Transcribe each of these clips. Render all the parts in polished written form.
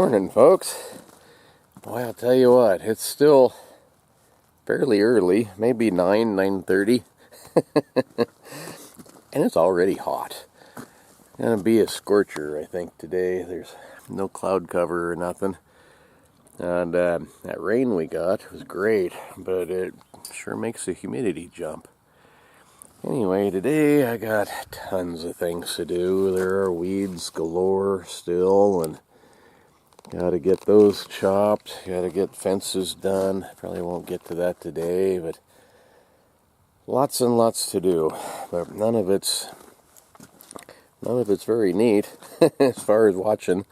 Morning, folks. Boy, I'll tell you what, it's still fairly early, maybe 9:30, and it's already hot. Gonna be a scorcher, I think, today. There's no cloud cover or nothing, and that rain we got was great, but it sure makes the humidity jump. Anyway, today I got tons of things to do. There are weeds galore still, and gotta get those chopped, gotta get fences done. Probably won't get to that today, but lots and lots to do. But none of it's very neat as far as watching.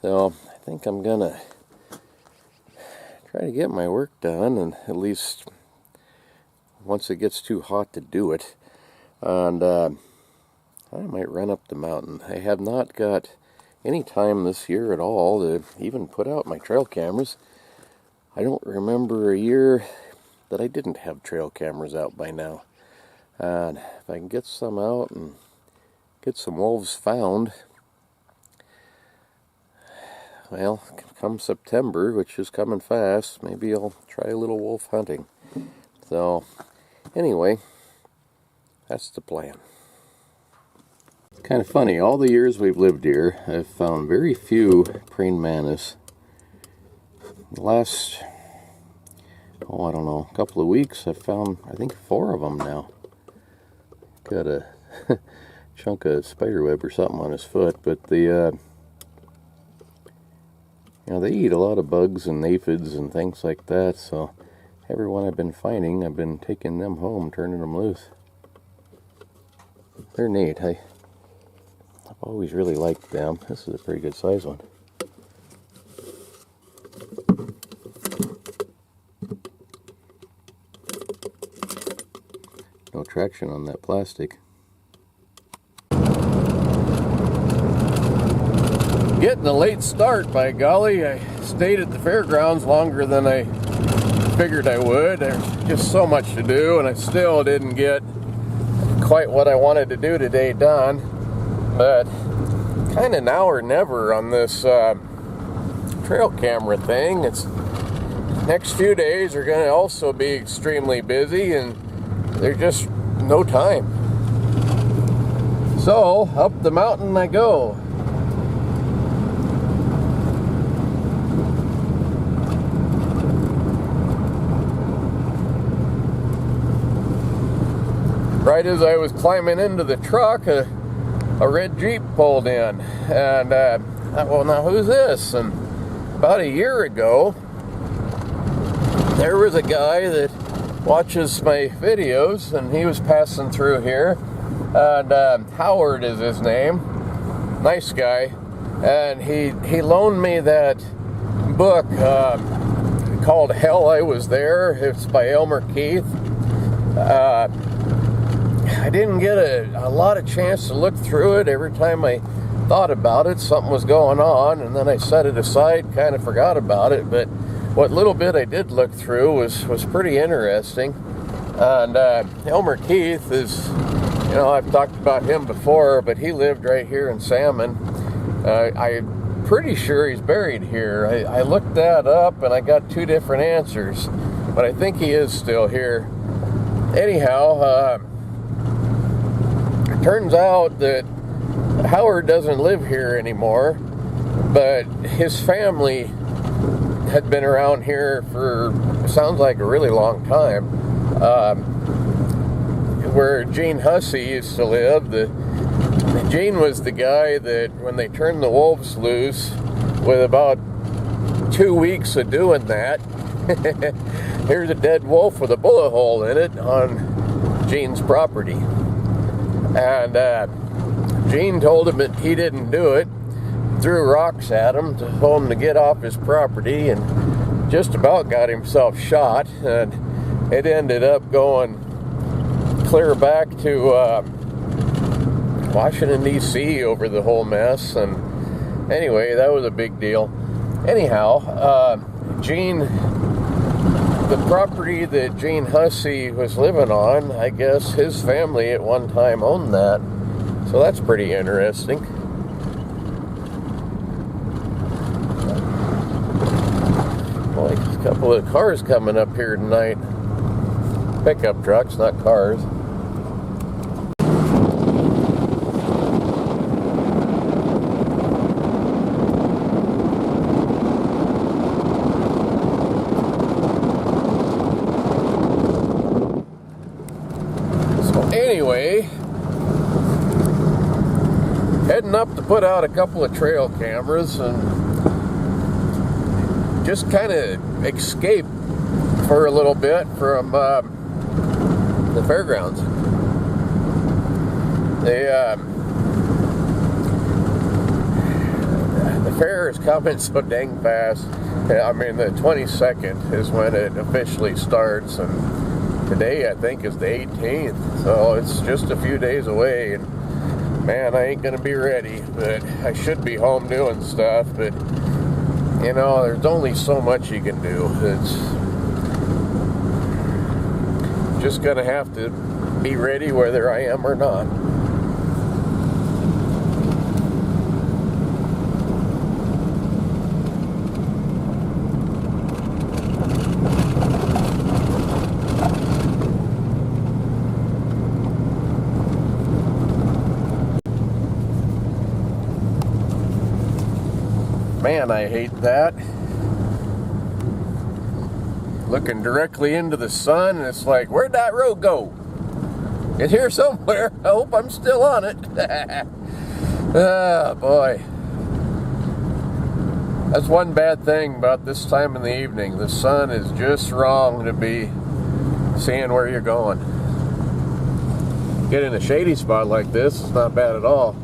So I think I'm gonna try to get my work done, and at least once it gets too hot to do it. And I might run up the mountain. I have not got any time this year at all to even put out my trail cameras. I don't remember a year that I didn't have trail cameras out by now. And if I can get some out and get some wolves found, well, come September, which is coming fast, maybe I'll try a little wolf hunting. So anyway, that's the plan. It's kind of funny, all the years we've lived here, I've found very few praying mantis. The last, I don't know, couple of weeks, I've found, I think, 4 of them now. Got a chunk of spiderweb or something on his foot, but they eat a lot of bugs and aphids and things like that, so every one I've been finding, I've been taking them home, turning them loose. They're neat. I've always really liked them. This is a pretty good size one. No traction on that plastic. Getting a late start, by golly. I stayed at the fairgrounds longer than I figured I would. There's just so much to do, and I still didn't get quite what I wanted to do today done. But kind of now or never on this trail camera thing. It's next few days are going to also be extremely busy, and there's just no time. So up the mountain I go. Right as I was climbing into the truck, a red Jeep pulled in, and I thought, well, now who's this? And about a year ago, there was a guy that watches my videos, and he was passing through here, and Howard is his name, nice guy, and he loaned me that book called Hell I Was There. It's by Elmer Keith. I didn't get a lot of chance to look through it. Every time I thought about it, something was going on, and then I set it aside, kind of forgot about it. But what little bit I did look through was pretty interesting. And Elmer Keith is, I've talked about him before, but he lived right here in Salmon. I'm pretty sure he's buried here. I looked that up, and I got 2 different answers, but I think he is still here. Anyhow, turns out that Howard doesn't live here anymore, but his family had been around here for, sounds like, a really long time. Where Gene Hussey used to live, Gene was the guy that when they turned the wolves loose, with about 2 weeks of doing that, here's a dead wolf with a bullet hole in it on Gene's property. And Gene told him that he didn't do it, threw rocks at him, told him to get off his property, and just about got himself shot. And it ended up going clear back to Washington, D.C. over the whole mess. And anyway, that was a big deal. Anyhow, the property that Gene Hussey was living on, I guess his family at one time owned that. So that's pretty interesting. A couple of cars coming up here tonight. Pickup trucks, not cars. So anyway, heading up to put out a couple of trail cameras and just kind of escape for a little bit from the fairgrounds. The fair is coming so dang fast. I mean, the 22nd is when it officially starts, and today I think is the 18th, so it's just a few days away. And man, I ain't gonna be ready, but I should be home doing stuff. But you know, there's only so much you can do. It's just gonna have to be ready whether I am or not. Man, I hate that. Looking directly into the sun, and it's like, where'd that road go? It's here somewhere. I hope I'm still on it. Ah, boy. That's one bad thing about this time in the evening. The sun is just wrong to be seeing where you're going. Get in a shady spot like this, it's not bad at all.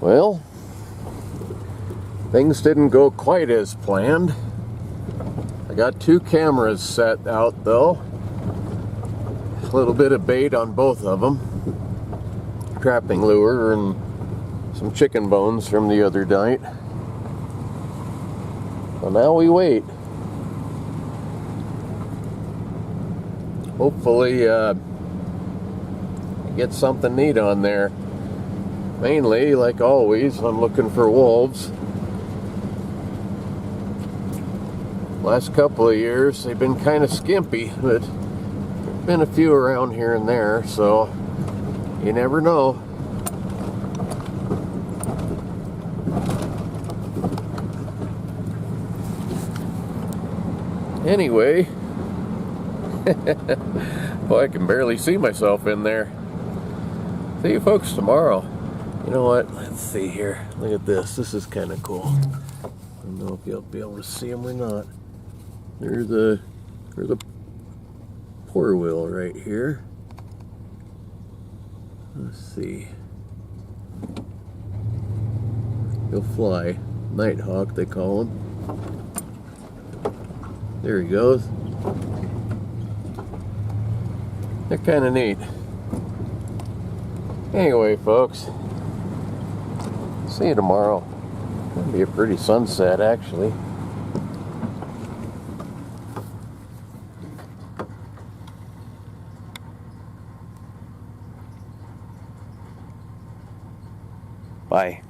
Well, things didn't go quite as planned. I got 2 cameras set out though. A little bit of bait on both of them. Trapping lure and some chicken bones from the other night. So now we wait. Hopefully get something neat on there. Mainly, like always, I'm looking for wolves. Last couple of years, they've been kind of skimpy, but there's been a few around here and there, so you never know. Anyway, boy, I can barely see myself in there. See you folks tomorrow. You know what? Let's see here. Look at this. This is kind of cool. I don't know if you'll be able to see them or not. There's a pour wheel right here. Let's see. He'll fly. Nighthawk, they call him. There he goes. They're kind of neat. Anyway, folks. See you tomorrow. It'll be a pretty sunset, actually. Bye.